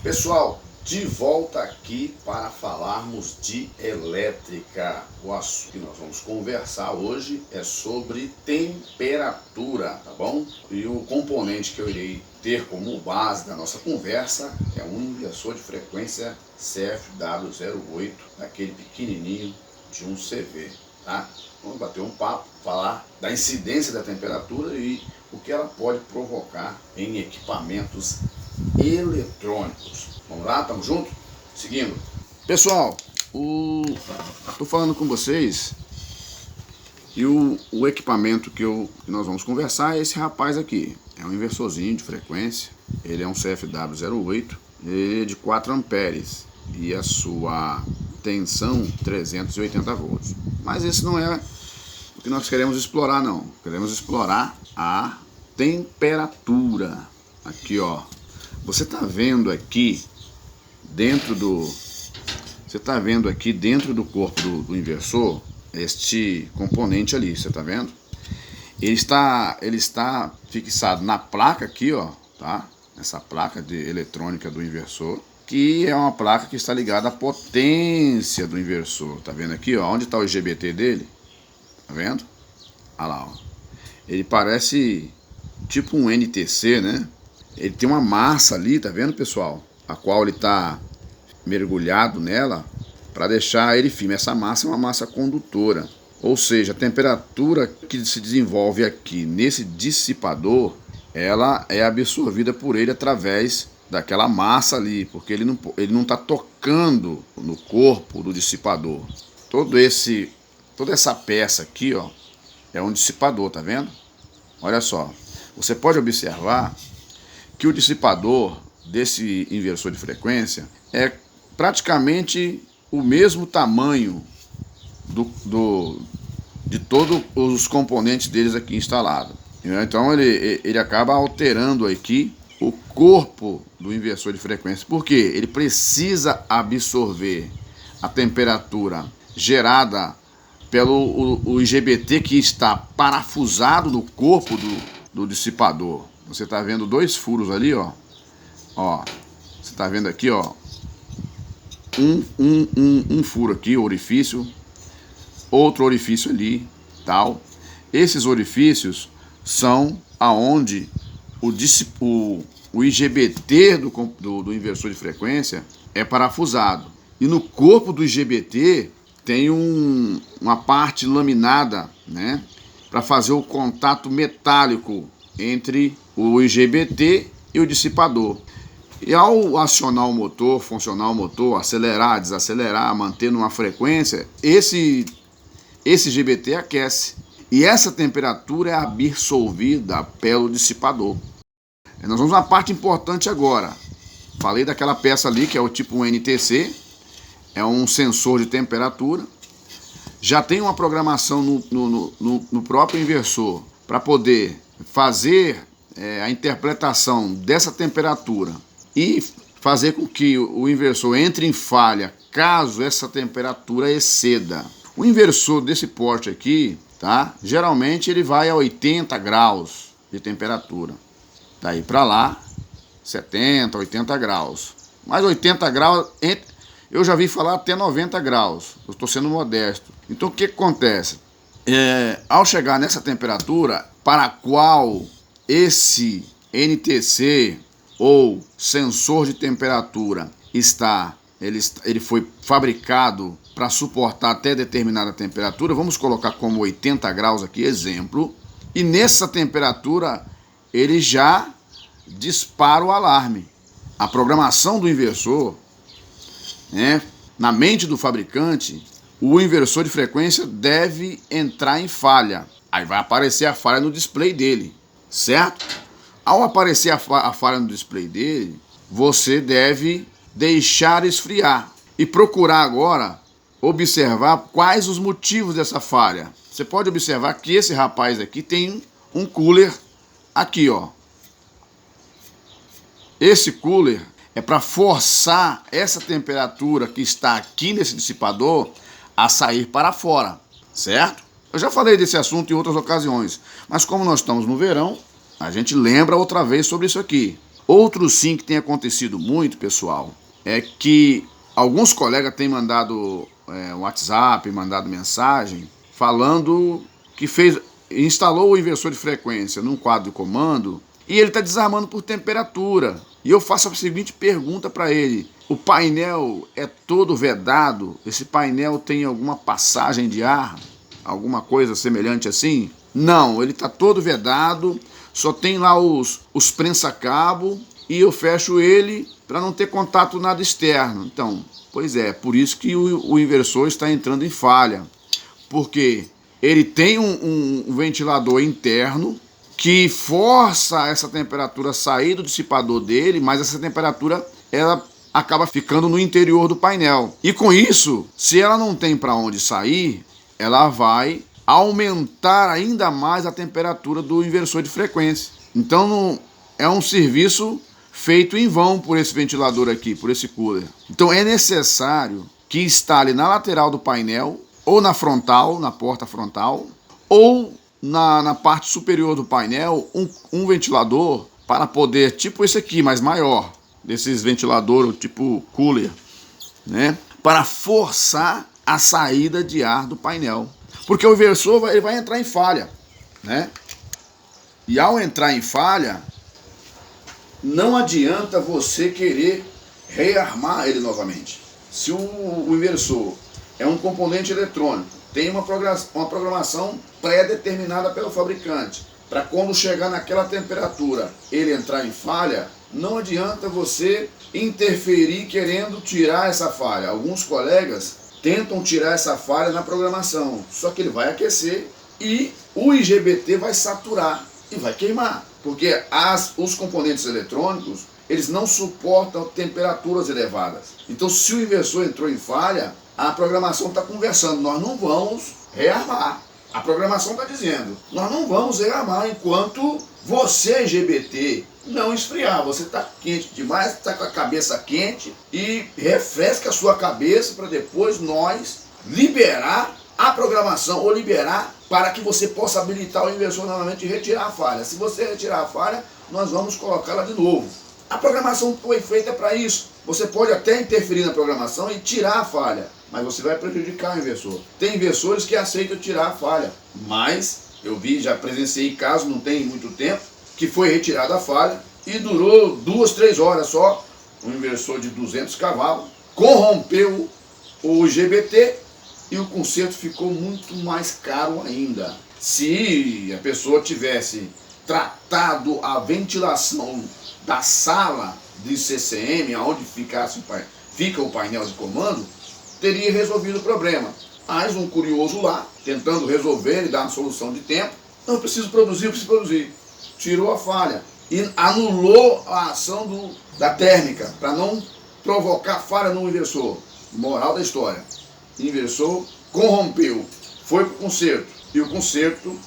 Pessoal, de volta aqui para falarmos de elétrica. O assunto que nós vamos conversar hoje é sobre temperatura, tá bom? E o componente que eu irei ter como base da nossa conversa é um inversor de frequência CFW08, aquele pequenininho de um CV, tá? Vamos bater um papo, falar da incidência da temperatura e o que ela pode provocar em equipamentos eletrônicos. Vamos lá, tamo junto? Seguindo. Pessoal, tô falando com vocês e o equipamento que nós vamos conversar é esse rapaz aqui. É um inversorzinho de frequência, ele é um CFW08, ele é de 4 amperes e a sua tensão 380 volts. Mas esse não é o que nós queremos explorar, não. Queremos explorar a temperatura. Aqui, ó. Você está vendo aqui dentro do corpo do inversor este componente ali, você está vendo? Ele está fixado na placa aqui, ó, tá? Essa placa de eletrônica do inversor, que é uma placa que está ligada à potência do inversor. Tá vendo aqui, ó? Onde está o IGBT dele? Tá vendo? Olha lá, ó. Ele parece tipo um NTC, né? Ele tem uma massa ali, tá vendo, pessoal? A qual ele está mergulhado nela para deixar ele firme. Essa massa é uma massa condutora. Ou seja, a temperatura que se desenvolve aqui nesse dissipador, ela é absorvida por ele através daquela massa ali, porque ele não está tocando no corpo do dissipador. Toda essa peça aqui, ó, é um dissipador, tá vendo? Olha só, você pode observar que o dissipador desse inversor de frequência é praticamente o mesmo tamanho de todos os componentes deles aqui instalados. Então ele acaba alterando aqui o corpo do inversor de frequência, porque ele precisa absorver a temperatura gerada pelo o IGBT que está parafusado no corpo do dissipador. Você está vendo dois furos ali, ó. Ó, você está vendo aqui, ó. Um furo aqui, orifício. Outro orifício ali, tal. Esses orifícios são aonde o IGBT do inversor de frequência é parafusado. E no corpo do IGBT tem uma parte laminada, né? Para fazer o contato metálico entre o IGBT e o dissipador. E ao acionar o motor, funcionar o motor, acelerar, desacelerar, mantendo uma frequência, esse IGBT aquece. E essa temperatura é absorvida pelo dissipador. E nós vamos a uma parte importante agora. Falei daquela peça ali que é o tipo NTC, é um sensor de temperatura. Já tem uma programação no próprio inversor para poder fazer a interpretação dessa temperatura e fazer com que o inversor entre em falha caso essa temperatura exceda. O inversor desse porte aqui, tá? Geralmente ele vai a 80 graus de temperatura. Daí para lá, 70, 80 graus. Mas 80 graus, eu já vi falar até 90 graus. Eu estou sendo modesto. Então o que acontece? Ao chegar nessa temperatura para a qual esse NTC ou sensor de temperatura ele foi fabricado para suportar até determinada temperatura, vamos colocar como 80 graus aqui, exemplo, e nessa temperatura ele já dispara o alarme. A programação do inversor, né, na mente do fabricante, o inversor de frequência deve entrar em falha. Aí vai aparecer a falha no display dele, certo? Ao aparecer a falha no display dele, você deve deixar esfriar e procurar agora observar quais os motivos dessa falha. Você pode observar que esse rapaz aqui tem um cooler aqui, ó. Esse cooler é para forçar essa temperatura que está aqui nesse dissipador a sair para fora, certo? Eu já falei desse assunto em outras ocasiões, mas como nós estamos no verão, a gente lembra outra vez sobre isso aqui. Outro sim que tem acontecido muito, pessoal, é que alguns colegas têm mandado WhatsApp, mandado mensagem, falando que instalou o inversor de frequência num quadro de comando e ele está desarmando por temperatura. E eu faço a seguinte pergunta para ele: o painel é todo vedado? Esse painel tem alguma passagem de ar? Alguma coisa semelhante assim? Não, ele está todo vedado, só tem lá os prensa-cabo e eu fecho ele para não ter contato nada externo. Então, pois é, por isso que o inversor está entrando em falha, porque ele tem um ventilador interno que força essa temperatura a sair do dissipador dele, mas essa temperatura ela acaba ficando no interior do painel. E com isso, se ela não tem para onde sair, ela vai aumentar ainda mais a temperatura do inversor de frequência. Então é um serviço feito em vão por esse ventilador aqui, por esse cooler. Então é necessário que instale na lateral do painel, ou na frontal, na porta frontal, ou na parte superior do painel, um ventilador para poder, tipo esse aqui, mas maior, desses ventiladores tipo cooler, né? Para forçar a saída de ar do painel. Porque o inversor ele vai entrar em falha, né? E ao entrar em falha, não adianta você querer rearmar ele novamente. Se o inversor é um componente eletrônico, tem uma programação pré-determinada pelo fabricante, para quando chegar naquela temperatura ele entrar em falha, não adianta você interferir querendo tirar essa falha. Alguns colegas tentam tirar essa falha na programação, só que ele vai aquecer e o IGBT vai saturar e vai queimar, porque os componentes eletrônicos eles não suportam temperaturas elevadas. Então, se o inversor entrou em falha, a programação está conversando: nós não vamos rearmar. A programação está dizendo: nós não vamos rearmar enquanto você, IGBT, não esfriar. Você está quente demais, está com a cabeça quente, e refresca a sua cabeça para depois nós liberar a programação, ou liberar para que você possa habilitar o inversor novamente e retirar a falha. Se você retirar a falha, nós vamos colocá-la de novo. A programação foi feita para isso. Você pode até interferir na programação e tirar a falha, mas você vai prejudicar o inversor. Tem inversores que aceitam tirar a falha, mas eu já presenciei casos, não tem muito tempo, que foi retirada a falha e durou 2, 3 horas só. Um inversor de 200 cavalos corrompeu o IGBT e o conserto ficou muito mais caro ainda. Se a pessoa tivesse tratado a ventilação da sala de CCM, onde fica o painel de comando, teria resolvido o problema. Mas um curioso lá, tentando resolver e dar uma solução de tempo: não, eu preciso produzir. Tirou a falha e anulou a ação da térmica para não provocar falha no inversor. Moral da história: inversor corrompeu, foi para o conserto, e o conserto,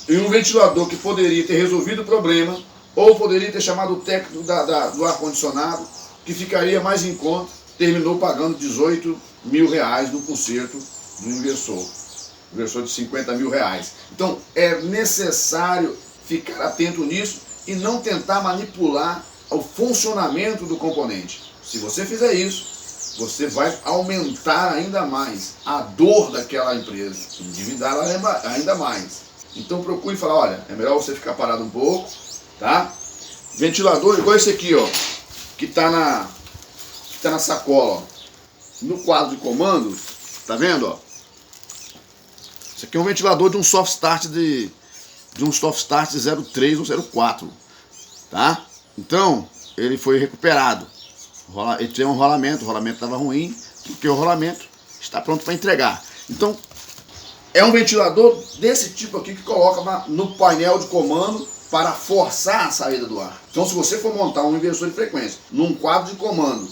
e um ventilador que poderia ter resolvido o problema, ou poderia ter chamado o técnico do ar-condicionado, que ficaria mais em conta, terminou pagando R$18 mil no conserto do inversor de R$50 mil. Então é necessário ficar atento nisso e não tentar manipular o funcionamento do componente. Se você fizer isso, você vai aumentar ainda mais a dor daquela empresa, endividá-la ainda mais. Então procure falar: olha, é melhor você ficar parado um pouco, tá? Ventilador igual esse aqui, ó, que tá na sacola, ó. No quadro de comando, tá vendo, ó? Isso aqui é um ventilador de um soft start de um soft start 03 ou 04, tá? Então, ele foi recuperado. Ele tem um rolamento, o rolamento estava ruim, porque o rolamento está pronto para entregar. Então, é um ventilador desse tipo aqui que coloca no painel de comando para forçar a saída do ar. Então, se você for montar um inversor de frequência num quadro de comando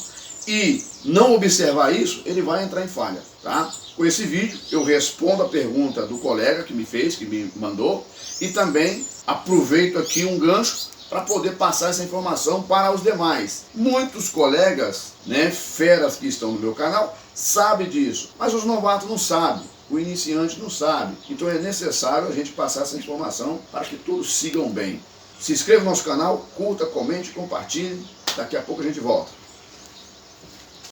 e não observar isso, ele vai entrar em falha, tá? Com esse vídeo eu respondo a pergunta do colega que me mandou, e também aproveito aqui um gancho para poder passar essa informação para os demais. Muitos colegas, né, feras que estão no meu canal, sabem disso, mas os novatos não sabem, o iniciante não sabe. Então é necessário a gente passar essa informação para que todos sigam bem. Se inscreva no nosso canal, curta, comente, compartilhe. Daqui a pouco a gente volta.